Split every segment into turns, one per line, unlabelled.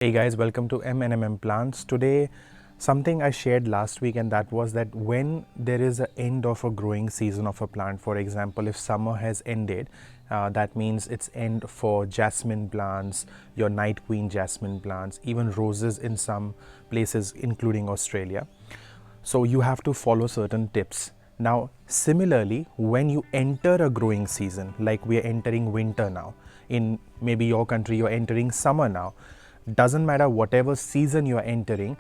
Hey guys, welcome to M&M Plants. Today, something I shared last week, and that was that when there is an end of a growing season of a plant, for example, if summer has ended, that means it's end for jasmine plants, your night queen jasmine plants, even roses in some places, including Australia. So you have to follow certain tips. Now, similarly, when you enter a growing season, like we are entering winter now, in maybe your country, you're entering summer now. Doesn't matter whatever season you are entering,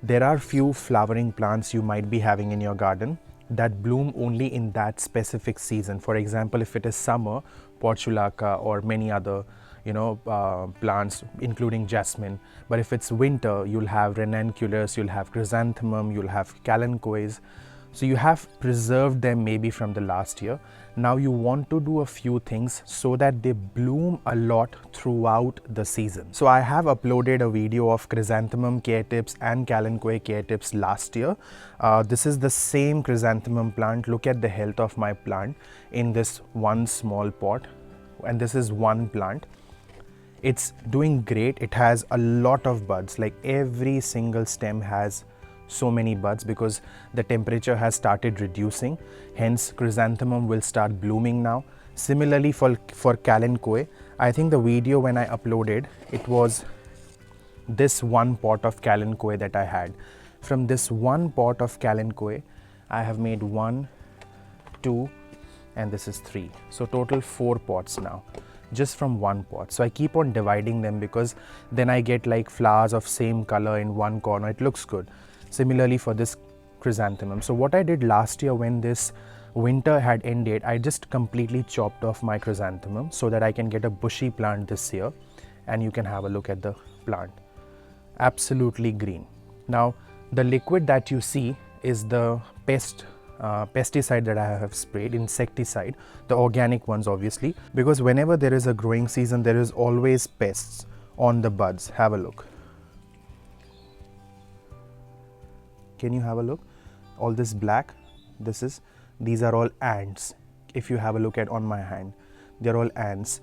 there are few flowering plants you might be having in your garden that bloom only in that specific season. For example, if it is summer, portulaca or many other plants including jasmine. But if it's winter, you'll have ranunculus, you'll have chrysanthemum, you'll have kalanchois. So you have preserved them maybe from the last year. Now you want to do a few things so that they bloom a lot throughout the season. So I have uploaded a video of chrysanthemum care tips and kalanchoi care tips last year. This is the same chrysanthemum plant. Look at the health of my plant in this one small pot, and this is one plant. It's doing great. It has a lot of buds, like every single stem has so many buds because the temperature has started reducing. Hence, chrysanthemum will start blooming now. Similarly for kalanchoi, I think the video when I uploaded, it was this one pot of kalanchoi that I had. From this one pot of kalanchoi, I have made 1, 2, and this is 3. So total 4 pots now, just from one pot. So I keep on dividing them because then I get like flowers of same color in one corner. It looks good. Similarly for this chrysanthemum. So what I did last year when this winter had ended, I just completely chopped off my chrysanthemum so that I can get a bushy plant this year. And you can have a look at the plant. Absolutely green. Now the liquid that you see is the pesticide that I have sprayed, insecticide, the organic ones obviously, because whenever there is a growing season, there is always pests on the buds. Have a look. Can you have a look? All this black, these are all ants. If you have a look at on my hand, they're all ants.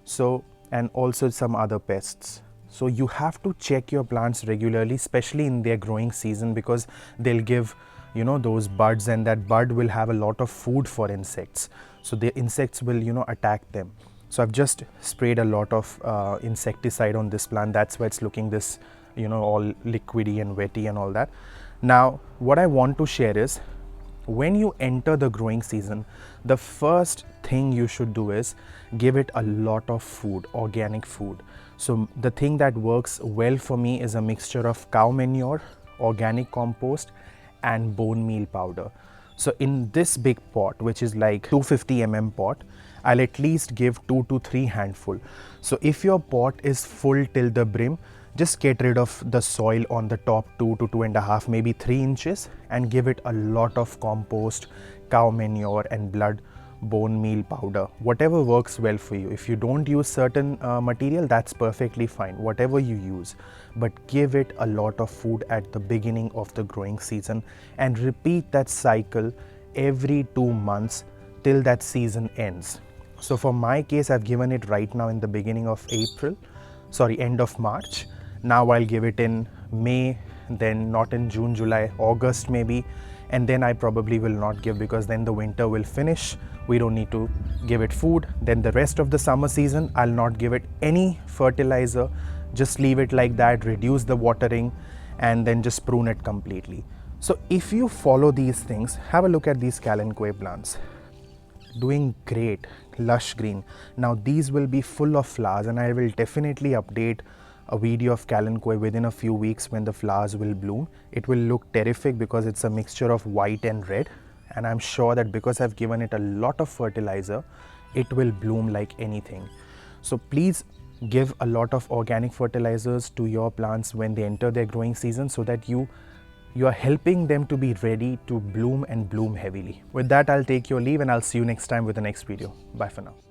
So, and also some other pests. So you have to check your plants regularly, especially in their growing season, because they'll give, those buds, and that bud will have a lot of food for insects. So the insects will, attack them. So I've just sprayed a lot of insecticide on this plant. That's why it's looking this, all liquidy and wetty and all that. Now, what I want to share is, when you enter the growing season, the first thing you should do is give it a lot of food, organic food. So the thing that works well for me is a mixture of cow manure, organic compost, and bone meal powder. So in this big pot, which is like 250 mm pot, I'll at least give 2 to 3 handful. So if your pot is full till the brim, just get rid of the soil on the top 2 to 2.5, maybe 3 inches, and give it a lot of compost, cow manure, and blood bone meal powder. Whatever works well for you. If you don't use certain material, that's perfectly fine. Whatever you use, but give it a lot of food at the beginning of the growing season, and repeat that cycle every 2 months till that season ends. So for my case, I've given it right now in the beginning of end of March. Now I'll give it in May, then not in June, July, August maybe, and then I probably will not give, because then the winter will finish. We don't need to give it food. Then the rest of the summer season, I'll not give it any fertilizer. Just leave it like that, reduce the watering, and then just prune it completely. So if you follow these things, have a look at these kalanchoi plants. Doing great, lush green. Now these will be full of flowers, and I will definitely update a video of kalanchoi within a few weeks when the flowers will bloom. It will look terrific because it's a mixture of white and red, and I'm sure that because I've given it a lot of fertilizer, it will bloom like anything. So please give a lot of organic fertilizers to your plants when they enter their growing season, so that you are helping them to be ready to bloom and bloom heavily. With that, I'll take your leave, and I'll see you next time with the next video. Bye for now.